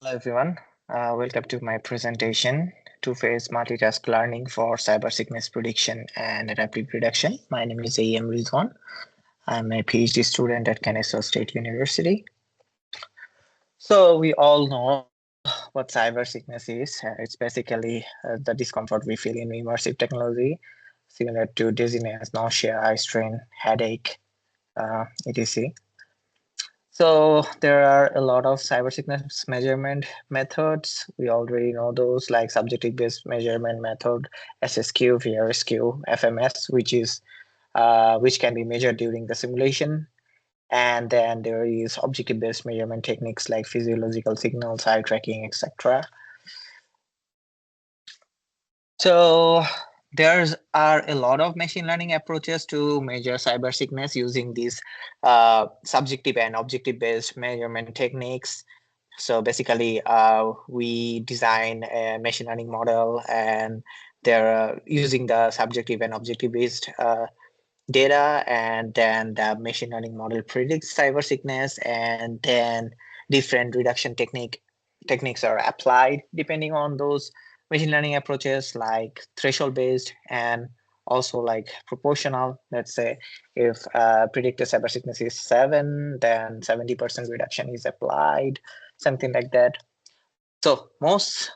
Hello everyone, welcome to my presentation, Two-Phase Multitask Learning for Cyber Sickness Prediction and Adaptive Reduction. My name is A.M. Rizwan. I'm a PhD student at Kennesaw State University. So we all know what cyber sickness is. It's basically the discomfort we feel in immersive technology, similar to dizziness, nausea, eye strain, headache, etc. So there are a lot of cyber sickness measurement methods. We already know those like subjective based measurement method, SSQ, VRSQ, FMS, which can be measured during the simulation. And then there is objective based measurement techniques like physiological signals, eye tracking, etc. So there are a lot of machine learning approaches to measure cyber sickness using these subjective and objective based measurement techniques. So basically, we design a machine learning model, and they're using the subjective and objective based data, and then the machine learning model predicts cyber sickness, and then different reduction techniques are applied depending on those machine learning approaches, like threshold based and also like proportional. Let's say if predicted cyber sickness is 7, then 70% reduction is applied, something like that. So most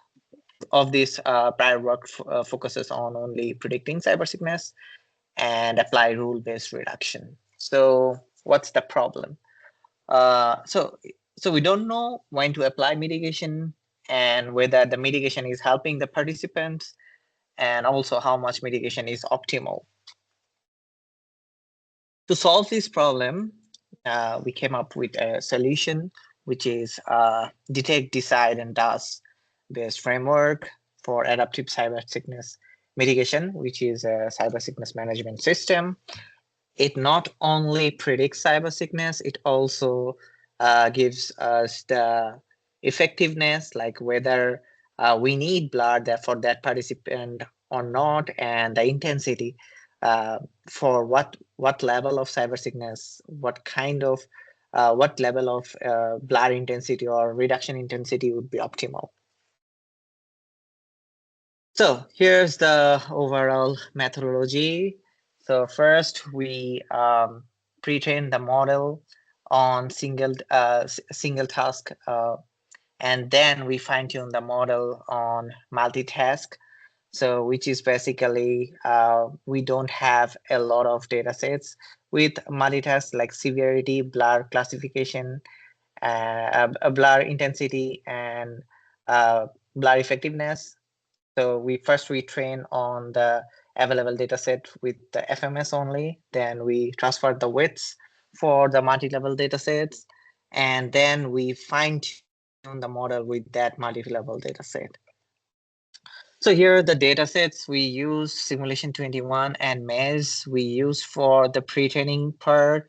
of this prior work focuses on only predicting cyber sickness and apply rule-based reduction. So what's the problem? So we don't know when to apply mitigation and whether the mitigation is helping the participants, and also how much mitigation is optimal. To solve this problem, we came up with a solution, which is detect, decide, and does based framework for adaptive cyber sickness mitigation, which is a cyber sickness management system. It not only predicts cyber sickness, it also gives us the effectiveness, like whether we need blood for that participant or not, and the intensity uh, for what level of cyber sickness, what level of blood intensity or reduction intensity would be optimal. So here's the overall methodology. So first we pre-train the model on single task, and then we fine-tune the model on multitask. So which is basically we don't have a lot of data sets with multitask, like severity, blur classification, blur intensity, and blur effectiveness. So we train on the available data set with the FMS only. Then we transfer the weights for the multi-level data sets, and then we fine tune the model with that multi-level data set. So here are the data sets we use: Simulation 21 and MES we use for the pre-training part.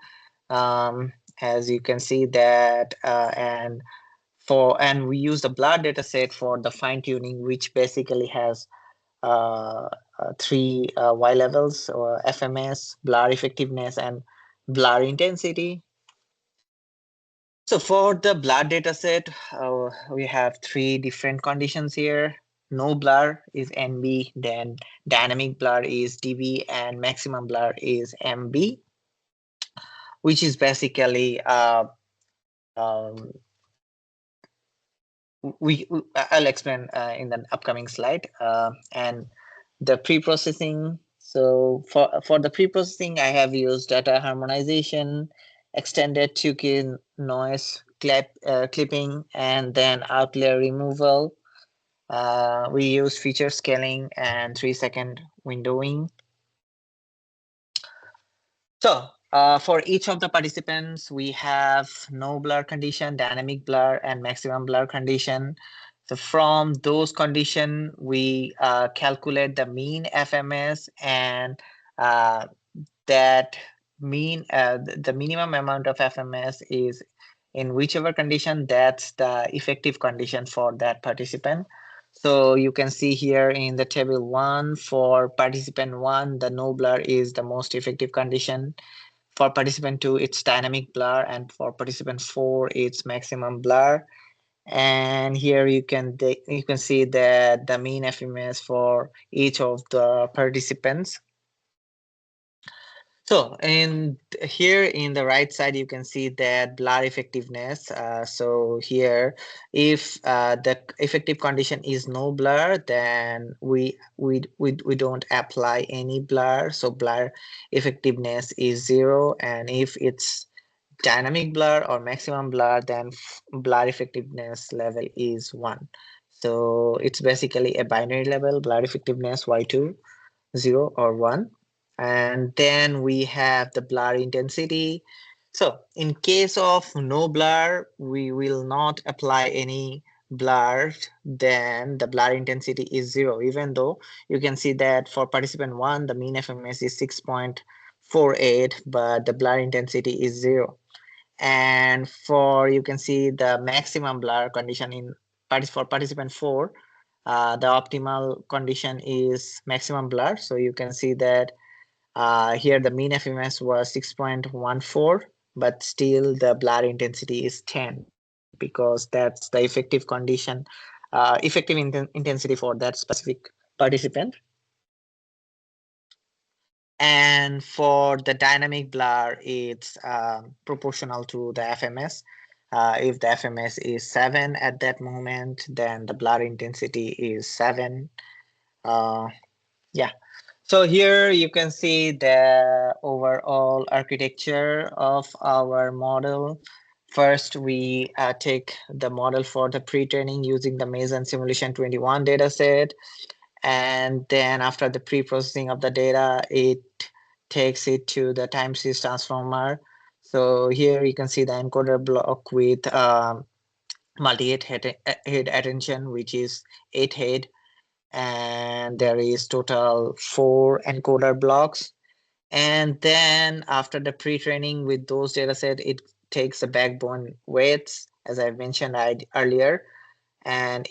As you can see that, and we use the blood data set for the fine tuning, which basically has three Y levels, or FMS, blur effectiveness, and blur intensity. So for the blur dataset, we have three different conditions here. No blur is NB, then dynamic blur is DB, and maximum blur is MB, which is basically um, I'll explain in the upcoming slide. And the pre-processing. So for the pre-processing, I have used data harmonization, extended 2K noise clipping, and then outlier removal. We use feature scaling and 3-second windowing. So for each of the participants, we have no blur condition, dynamic blur, and maximum blur condition. So from those conditions, we calculate the mean FMS, and that the minimum amount of FMS is in whichever condition, that's the effective condition for that participant. So you can see here in the table 1, for participant 1, the no blur is the most effective condition. For participant 2, it's dynamic blur, and for participant 4, it's maximum blur. And here you can see that the mean FMS for each of the participants. So here in the right side, you can see that blur effectiveness. So here, if the effective condition is no blur, then we don't apply any blur. So blur effectiveness is 0, and if it's dynamic blur or maximum blur, then blur effectiveness level is 1. So it's basically a binary level, blur effectiveness y2, 0 or 1. And then we have the blur intensity. So in case of no blur, we will not apply any blur, then the blur intensity is 0, even though you can see that for participant 1, the mean FMS is 6.48, but the blur intensity is 0. And you can see the maximum blur condition for participant 4, the optimal condition is maximum blur. So you can see that here the mean FMS was 6.14, but still the blur intensity is 10, because that's the effective condition, intensity for that specific participant. And for the dynamic blur, it's proportional to the FMS. If the FMS is 7 at that moment, then the blur intensity is 7. Yeah. So here you can see the overall architecture of our model. First, we take the model for the pre-training using the Maze and Simulation 21 dataset. And then after the pre-processing of the data, it takes it to the time series transformer. So here you can see the encoder block with multi-head attention, which is 8 head. And there is total 4 encoder blocks. And then after the pre-training with those dataset, it takes the backbone weights, as I mentioned earlier, and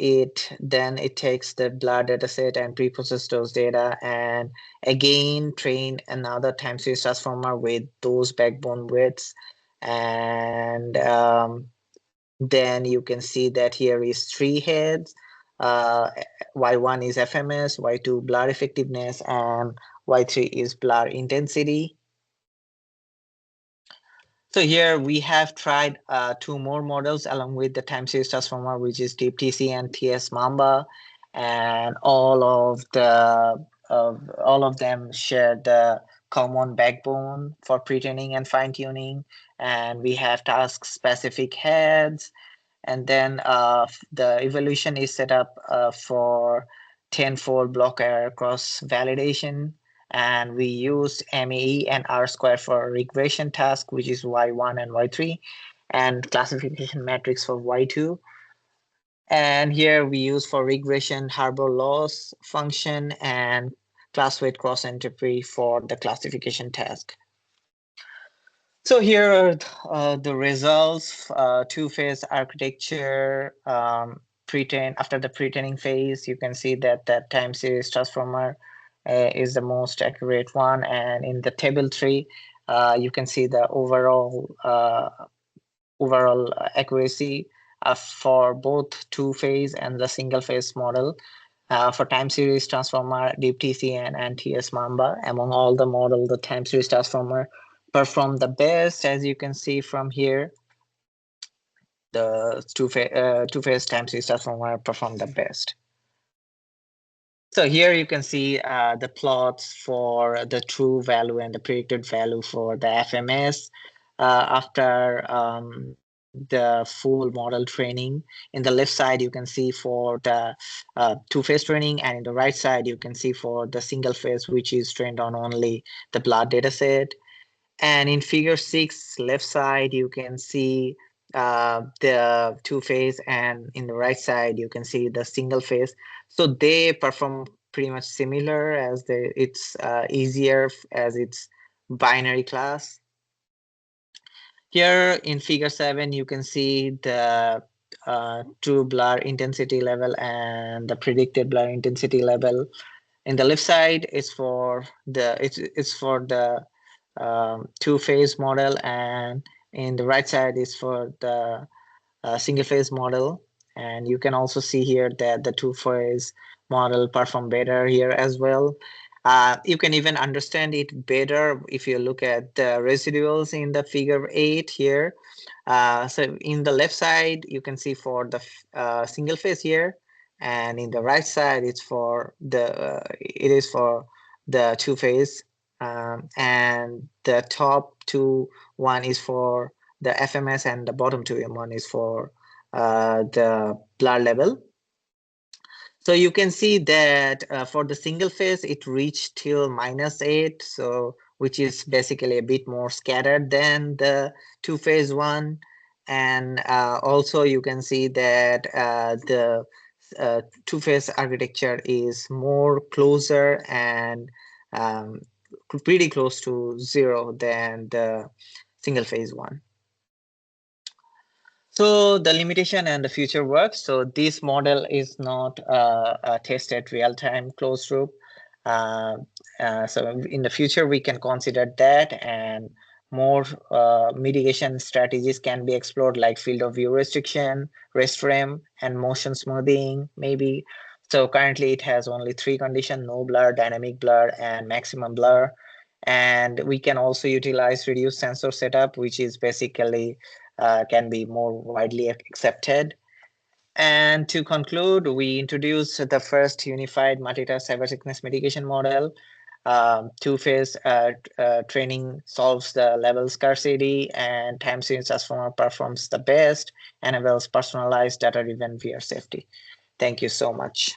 then it takes the blur dataset and pre-process those data, and again train another time series transformer with those backbone weights. And then you can see that here is 3 heads. Y1 is FMS, Y2 blur effectiveness, and Y3 is blur intensity. So here we have tried 2 more models along with the time series transformer, which is DeepTC and TS Mamba, and all of them share the common backbone for pre-training and fine-tuning, and we have task-specific heads. And then the evaluation is set up for 10-fold block error cross validation. And we used MAE and R-square for regression task, which is Y1 and Y3, and classification matrix for Y2. And here we use for regression Harbor loss function and class weight cross entropy for the classification task. So here are the results, 2-phase architecture, after the pre-training phase. You can see that that time series transformer is the most accurate one. And in the table 3, you can see the overall accuracy for both 2-phase and the single-phase model. For time series transformer, DeepTC and TS Mamba, among all the model, the time series transformer perform the best. As you can see from here, the two-phase time series transformer perform the best. So here you can see the plots for the true value and the predicted value for the FMS after the full model training. In the left side, you can see for the 2-phase training, and in the right side, you can see for the single phase, which is trained on only the blood dataset. And in figure 6, left side, you can see the 2-phase, and in the right side, you can see the single phase. So they perform pretty much similar, as it's easier as it's binary class. Here in figure 7, you can see the true blur intensity level and the predicted blur intensity level. In the left side, it's for the 2-phase model, and in the right side is for the single phase model. And you can also see here that the two-phase model perform better here as well. You can even understand it better if you look at the residuals in the figure 8 here. So in the left side, you can see for the single phase here, and in the right side, it is for the two phase, and the top two one is for the FMS, and the bottom two one is for the blur level. So you can see that for the single phase, it reached till -8, so which is basically a bit more scattered than the two phase one. And also you can see that the two phase architecture is more closer and pretty close to 0 than the single phase one. So the limitation and the future work. So this model is not a tested real-time closed loop. So in the future, we can consider that, and more mitigation strategies can be explored, like field of view restriction, rest frame, and motion smoothing, maybe. So currently it has only 3 conditions: no blur, dynamic blur, and maximum blur. And we can also utilize reduced sensor setup, which is basically can be more widely accepted. And to conclude, we introduced the first unified multitask cybersickness mitigation model. Two-phase training solves the level scarcity, and time series transformer performs the best, enables personalized data-driven VR safety. Thank you so much.